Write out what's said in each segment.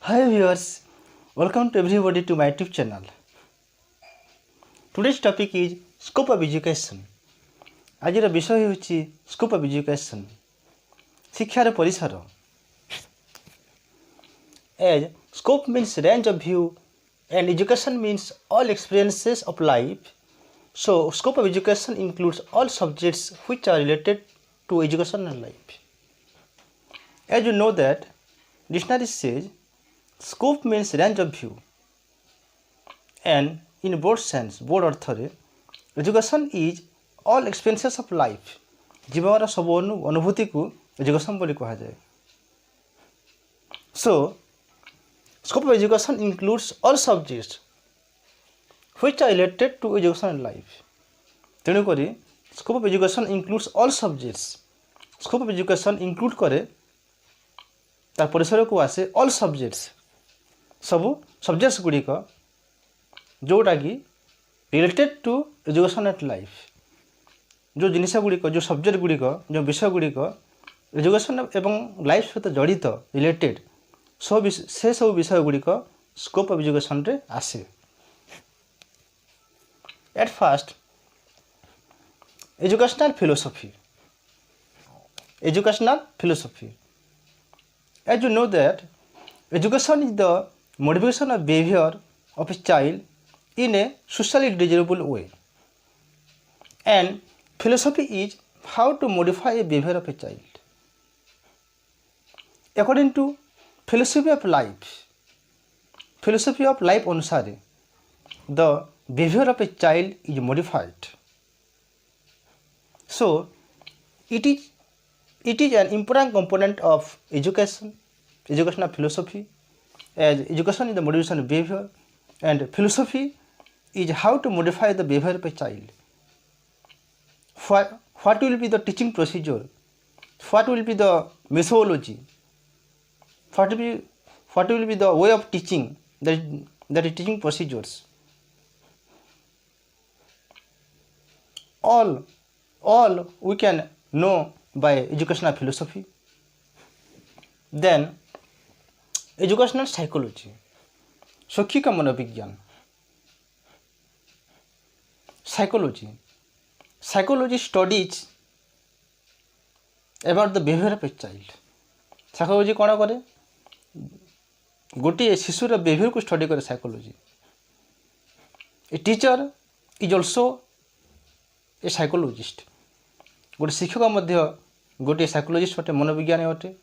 Hi viewers, welcome to everybody to my YouTube channel. Today's topic is scope of education. आजिर विषय होची scope of education. शिक्षार परिसर. As scope means range of view and education means all experiences of life. So scope of education includes all subjects which are related to education and life. As you know that dictionary says scope means range of view and in broad sense broad अर्थरे education is all experiences of life जीवन सब अनुभूति को education बोली कहा जाए. So scope of education includes all subjects which are related to education and life. तेणु करी scope of education includes all subjects. scope of education include करे तार परिसर को आसे all subjects सबू सब्जेक्ट्स गुड़िक जोटा कि related to education at life जो जिनस गुड़िक जो सब्जेक्ट गुड़िक जो विषय गुड़िक एजुकेशन एवं लाइफ सहित जड़ित रिलेटेड से सब विषय गुड़िक स्कोप ऑफ एजुकेशन रे आसे. At first educational philosophy. As you know that education is the modification of behavior of a child in a socially desirable way, and philosophy is how to modify a behavior of a child. According to philosophy of life अनुसार the behavior of a child is modified. So it is an important component of educational philosophy, as education is the modification of behavior and philosophy is how to modify the behavior of a child. What will be the teaching procedure? What will be the methodology? What will be the way of teaching, that is teaching procedures? All we can know by educational philosophy. Then educational psychology, शैक्षिक मनोविज्ञान. Psychology studies about the behavior of a child. Psychology कौन करे? गोटे शिशुर behavior को study करे psychology. A teacher is also a psychologist. गोटे शिक्षक मध्य गोटे psychologist अटे, मनोविज्ञानी अटे.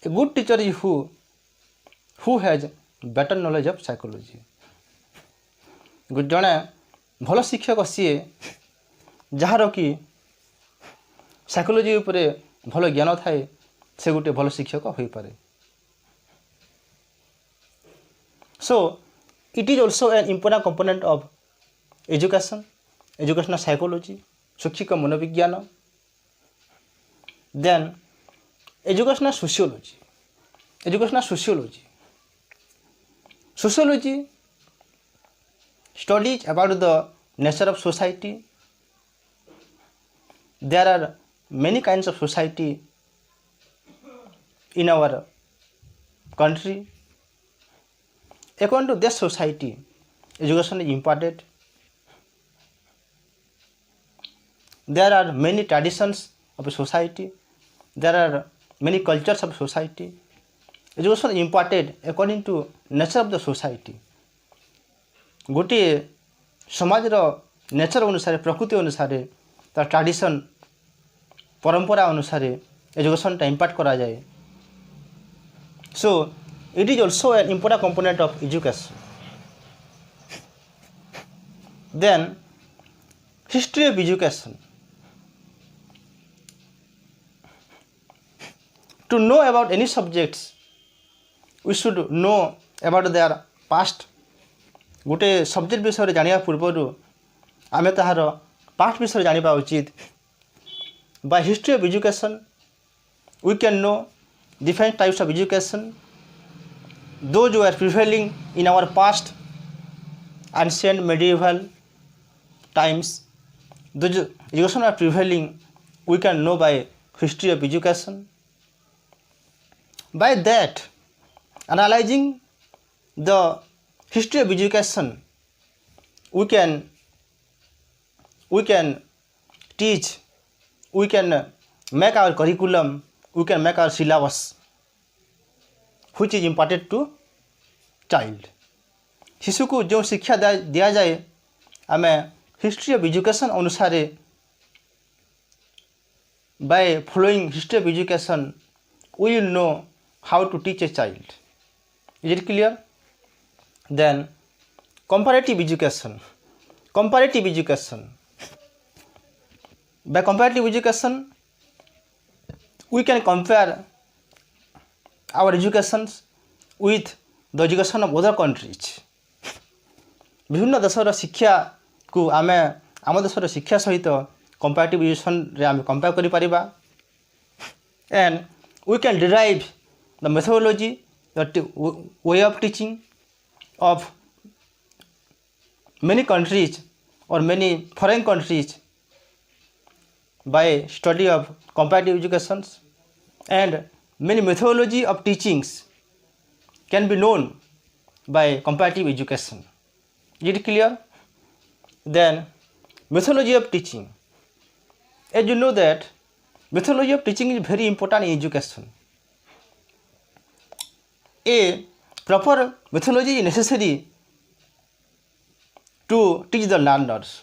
A good teacher is who has better knowledge of psychology. जड़े भल शिक्षक सी जार कि साइकोलोजी उपरे भल ज्ञान थाए से गोटे भल शिक्षक हो पारे. So it is also an important component of educational psychology, शैक्षिक मनोविज्ञान. Then educational sociology. Sociology studies about the nature of society. There are many kinds of society in our country. According to this society, education is important. There are many traditions of a society. There are many cultures of society. Education is important according to nature of the society. गोटे समाज nature अनुसार, प्रकृति अनुसार, तार tradition परंपरा अनुसार education impart करा जाए. So it is also an important component of education. Then history of education. To know about any subjects, we should know about their past. गोटे सब्जेक्ट विषय जानिया पूर्वर आमे ताहार पास्ट विषय जानिबा उचित. By history of education, we can know different types of education. Those who are prevailing in our past, ancient medieval times, those education are prevailing, we can know by history of education. By that, analyzing the history of education, we can teach, we can make our curriculum, we can make our syllabus which is imparted to child. शिशु को जो शिक्षा दिया जाए आम history of education अनुसार by following history of education we will know how to teach a child. Is it clear? Then comparative education. By comparative education we can compare our educations with the education of other countries. विभिन्न देशर शिक्षा को आम आम देशर शिक्षा सहित comparative education रे आम कंपेयर करि परिबा and we can derive the methodology the way of teaching of many countries or many foreign countries by study of comparative educations, and many methodology of teachings can be known by comparative education. Is it clear? Then methodology of teaching. As you know that methodology of teaching is very important in education. A proper methodology is necessary to teach the learners.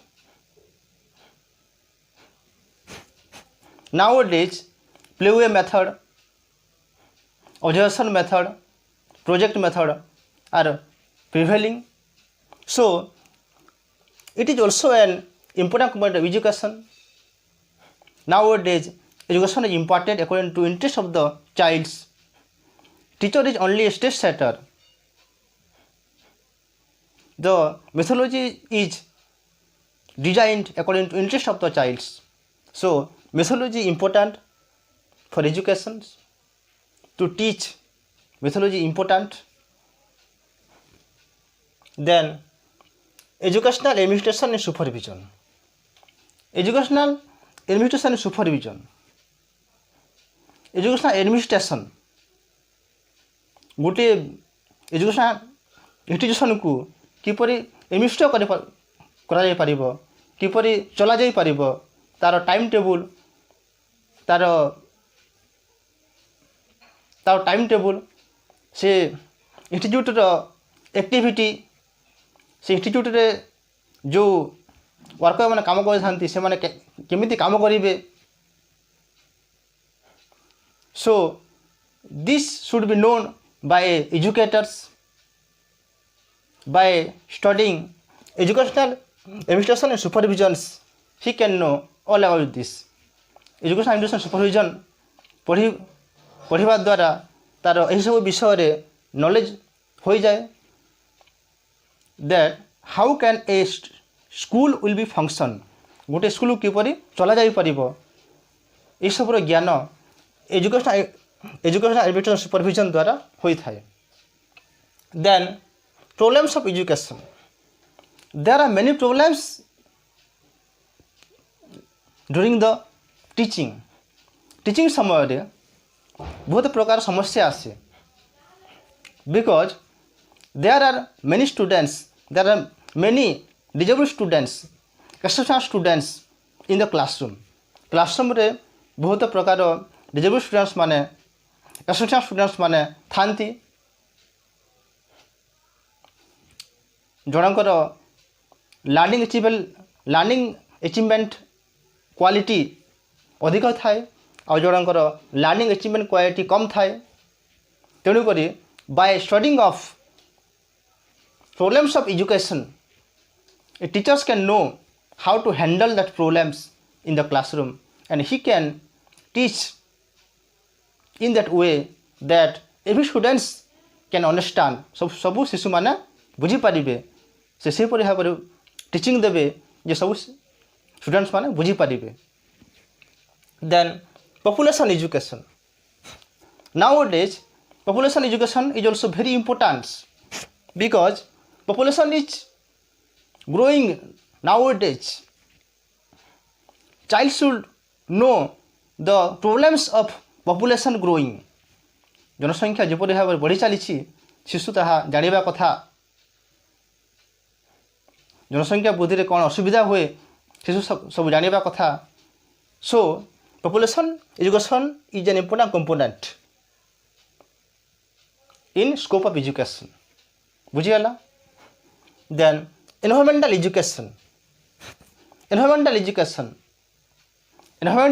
Nowadays, playway method, observation method, project method are prevailing. So, it is also an important component of education. Nowadays, education is imparted according to interest of the child's. Teacher is only a stage setter. The methodology is designed according to interest of the childs. So methodology is important for education. To teach, methodology is important. Then educational administration and supervision. Educational administration and supervision. Educational administration गोटे education institution को किपरि administrate करा जाय परिबो, किपरि चला जाय परिबो, तार time table तार time table से institute रो activity से इंस्टीट्यूट रे जो वर्कर माने काम कर थांती से माने केमिति काम करिवे. So this should be known by educators. By studying educational administration and supervisions, he can know all about this. Educational administration supervision पढ़िबा द्वारा तार एही सब विषय रे नॉलेज हो जाए. That how can a school will be function, गोटे school किपरि चला जाई परिबो, ए सब रो ज्ञान एजुकेशन administration supervision द्वारा होई थाए. Then problems of education. There are many problems during the teaching. Teaching समय रे बहुत प्रकार समस्या आसे. Because there are many students, there are many disabled students, exceptional students in the classroom. Classroom रे बहुत प्रकार disabled students माने exceptional students माने थांती. जनकर लर्निंग अचीवमेंट क्वालिटी अधिक थाए और जनकर लर्निंग अचीवमेंट क्वालिटी कम थाए. तेणुक by studying of problems of education a teachers can know how to handle that problems in the classroom, and he can teach in that way that every students can understand. सब शिशु माने बुझी पारिबे से परि भाव टीचिंग देबे जे सब students माने बुझी पारिबे. Then population education. Nowadays population education is also very important because population is growing nowadays. Child should know the problems of population growing. जनसंख्या जेपरि भाव बढ़ी चली शिशु ताहा जानिबा कथा जनसंख्या वृद्धि कौन असुविधा हुए शिशु सब जानिबा कथा so population education is an important component in scope of education बुझीगला देन एनवायरमेंटल एजुकेशन एनवायरमेंट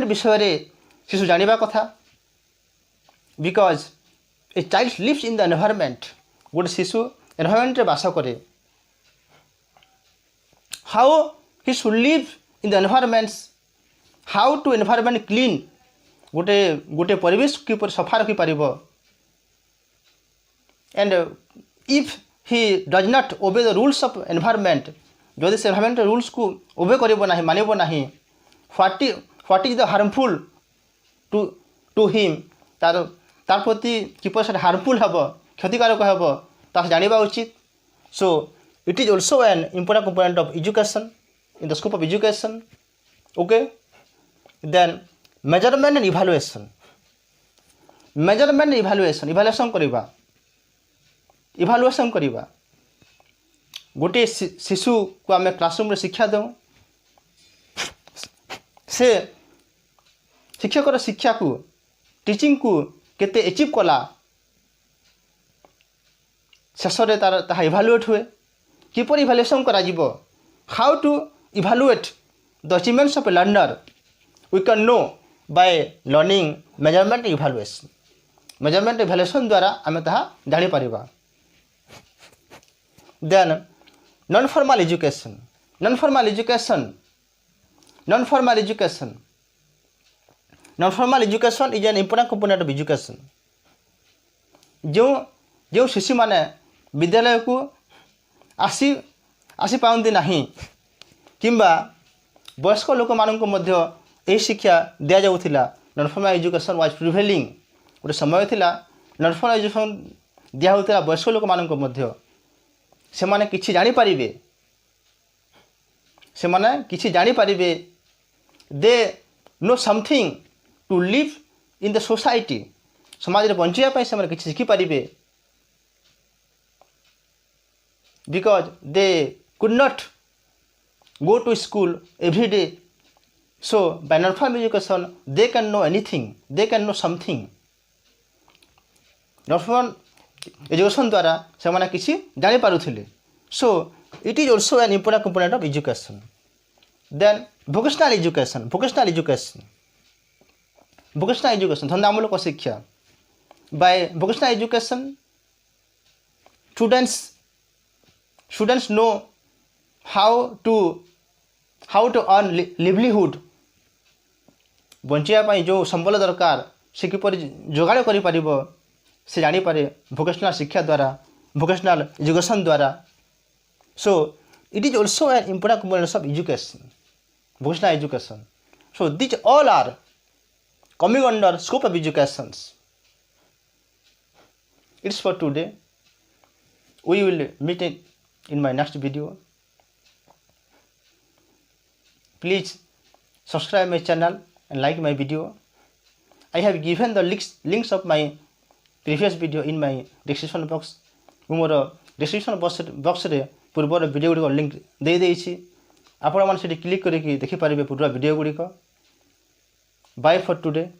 विषय रे शिशु जानिबा कथा because a child lives in the environment गोटे शिशु एनवायरमेंट रे बास करे how he should live in the environments how to environment clean गोटे गोटे परिवेश किपर सफा रखि पारिबो and if he does not obey the rules of environment जदि से एनवायरमेंट रूल्स को ओबे करिबो नाही मानिबो नाही what is the harmful to him तार प्रति किपर से हार्मफुल हम क्षतिकारक हम ताक जानिबा उचित so it is also an important component of education in the scope of education okay then measurement and evaluation evaluation करिबा गोटे शिशु को आम क्लासरूम रे शिक्षा दऊँ से शिक्षकर शिक्षा को टीचिंग को केते अचीव कला शेष रे तार ताहा इभालुएट हुए किपर इभालुएशन करा जिवो how to evaluate the achievements of a learner we can know by learning measurement evaluation द्वारा आम ताहा जानि परिबा then non formal education is an important component of education जो शिशु माने विद्यालय को आसी पाउंदी नहीं किंबा वयस्क लोक मानक मध्य यही शिक्षा दिया जाउथिला non formal education was prevailing गोटे समय थिला नॉन फॉर्मल एजुकेशन दिया होता वयस्क लोक मानक मध्य से माने किछि जानि पारिबे they know something to live in the society समाज रे बंचिया पई से माने किछि शिखि पारिबे because they could not go to school every day so by non formal education they can know anything they can know something non formal education द्वारा से माने किछि जानि पारुथिले so it is also an important component of education then vocational education धंदामूलक शिक्षा by vocational education students know how to earn livelihood बंचिया पाई जो संबल दरकार से किपर जोगाड़ करि परिबो से जानि पारे vocational शिक्षा द्वारा vocational education द्वारा so it is also an important component of education vocational education so these all are coming under scope of educations. It's for today. We will meet in my next video. Please subscribe my channel and like my video. I have given the links of my previous video in my description box. More description box रे पूर्वर video गुड़िक link दे देइछि आपण माने सेठी click करके देखि पारिबे पूरा video गुड़िक. Bye for today.